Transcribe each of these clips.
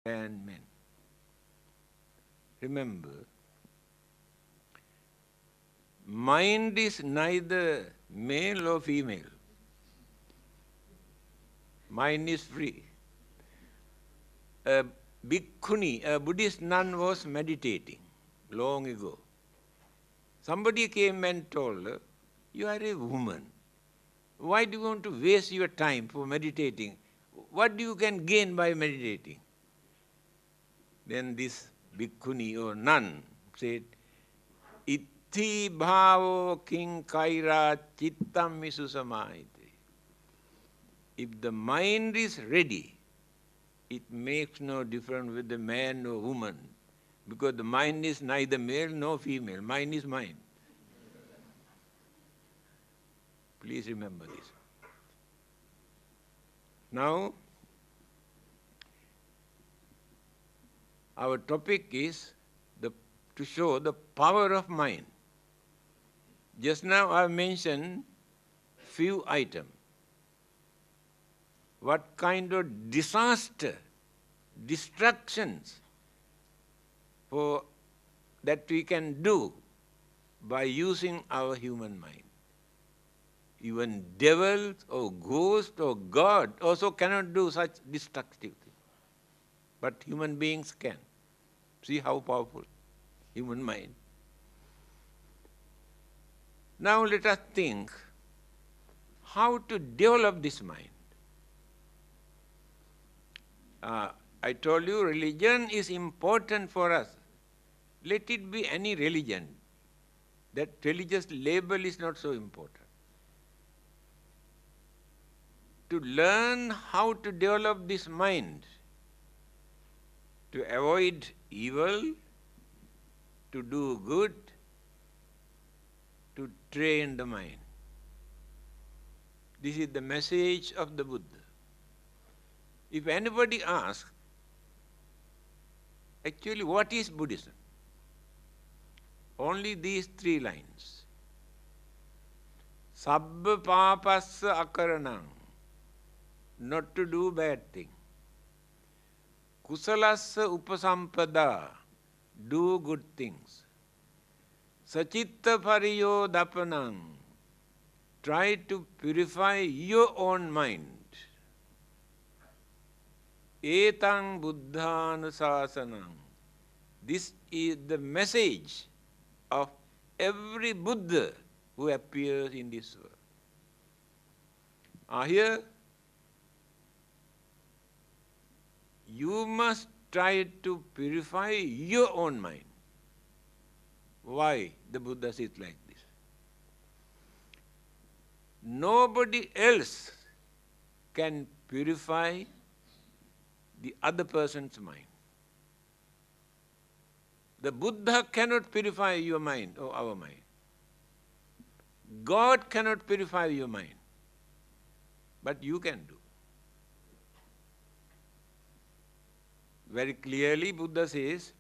and men. Remember, mind is neither male or female. Mind is free. A bhikkhuni, a Buddhist nun, was meditating long ago. Somebody came and told her, "You are a woman. Why do you want to waste your time for meditating? What do you can gain by meditating?" Then this bhikkhuni or nun said, "Itti bhavo king kaira chittam misu samahite." If the mind is ready, it makes no difference whether man or woman, because the mind is neither male nor female. Mind is mind. Please remember this. Now, our topic is to show the power of mind. Just now I mentioned few items. What kind of disaster, destructions that we can do by using our human mind. Even devils or ghosts or God also cannot do such destructive things. But human beings can. See how powerful human mind. Now let us think how to develop this mind. I told you religion is important for us. Let it be any religion. That religious label is not so important. To learn how to develop this mind, to avoid evil, to do good, to train the mind. This is the message of the Buddha. If anybody asks, actually what is Buddhism? Only these 3 lines. Sabba papassa akaranam, not to do bad thing. Kusalassa upasampada, do good things. Sachitta pariyo dapanam, try to purify your own mind. Etang buddhanusasanam, this is the message of every Buddha who appears in this world. Here, you must try to purify your own mind. Why the Buddha says like this? Nobody else can purify the other person's mind. The Buddha cannot purify your mind or our mind. God cannot purify your mind. But you can do. Very clearly Buddha says,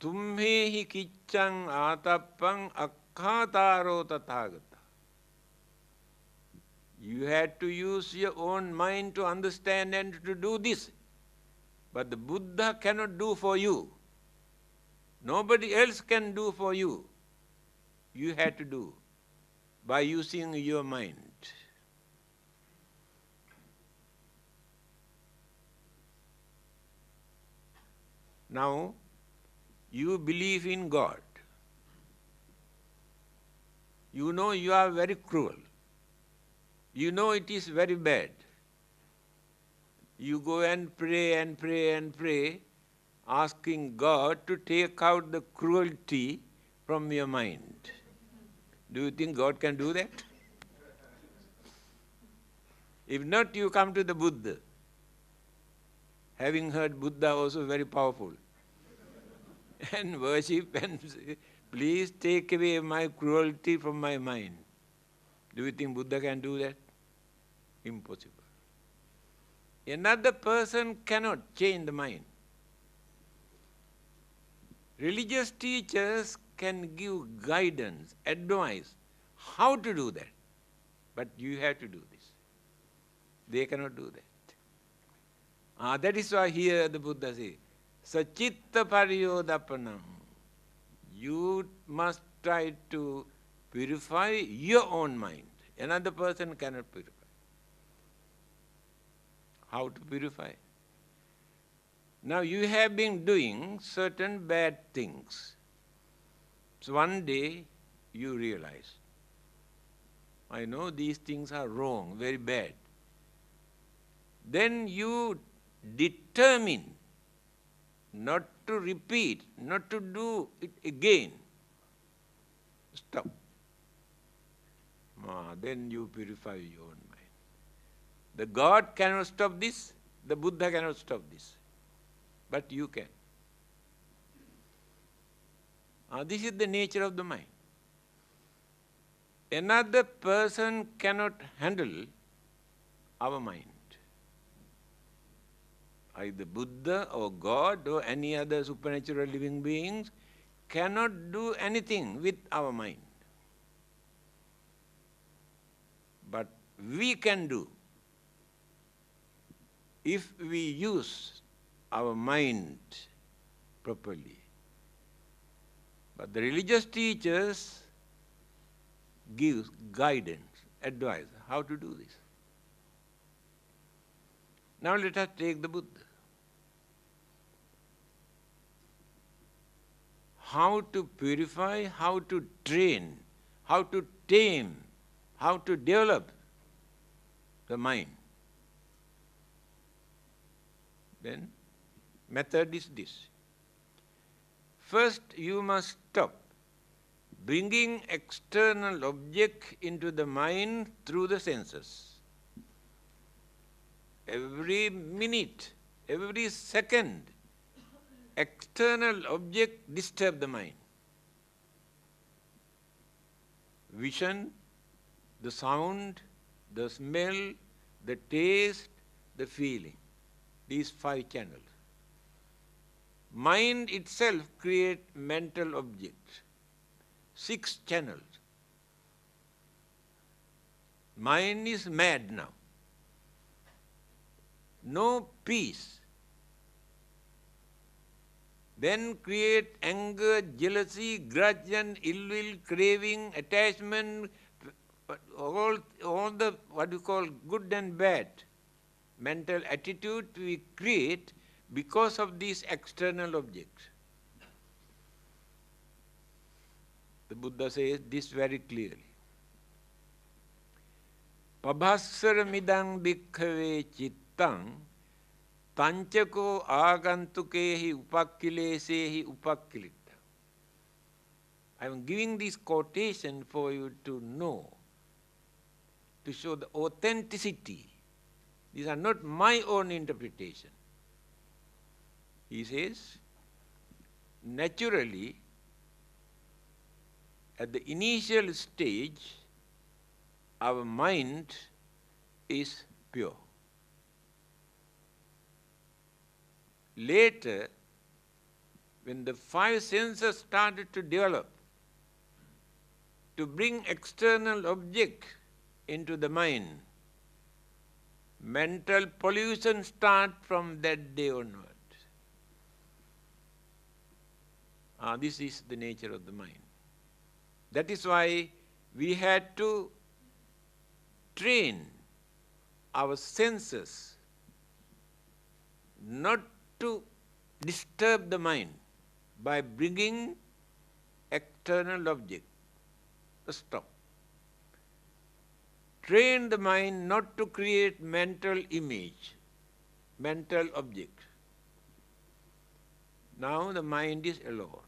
Tumhehi kiccang atappang akkhataro tathagata. You had to use your own mind to understand and to do this. But the Buddha cannot do for you. Nobody else can do for you. You had to do by using your mind. Now, you believe in God. You know you are very cruel. You know it is very bad. You go and pray and pray and pray, asking God to take out the cruelty from your mind. Do you think God can do that? If not, you come to the Buddha. Having heard Buddha also very powerful. And worship and say, please take away my cruelty from my mind. Do you think Buddha can do that? Impossible. Another person cannot change the mind. Religious teachers can give guidance, advice, how to do that. But you have to do this. They cannot do that. That is why here the Buddha says, Sachitta pariyodapanam. You must try to purify your own mind. Another person cannot purify. How to purify? Now you have been doing certain bad things. So one day you realize, I know these things are wrong, very bad. Then you determine not to repeat, not to do it again. Stop. Then you purify your own mind. The God cannot stop this, the Buddha cannot stop this. But you can. This is the nature of the mind. Another person cannot handle our mind. Either Buddha or God or any other supernatural living beings cannot do anything with our mind. But we can do if we use our mind properly. But the religious teachers give guidance, advice, how to do this. Now let us take the Buddha. How to purify, how to train, how to tame, how to develop the mind. Then method is this. First, you must stop bringing external object into the mind through the senses. Every minute, every second, external object disturb the mind. Vision, the sound, the smell, the taste, the feeling. These 5 channels. Mind itself creates mental objects. 6 channels. Mind is mad now. No peace. Then create anger, jealousy, grudge and ill will, craving, attachment, all the what you call good and bad mental attitude we create because of these external objects. The Buddha says this very clearly. Pabhassara midang bhikkhave chittang tanchako agantukehi upakkilesehi upakkilitta. I am giving this quotation for you to know, to show the authenticity. These are not my own interpretation. He says, naturally, at the initial stage, our mind is pure. Later, when the 5 senses started to develop, to bring external object into the mind, mental pollution starts from that day onward. This is the nature of the mind. That is why we had to train our senses not to disturb the mind by bringing external object. Stop. Train the mind not to create mental image, mental object. Now the mind is alone.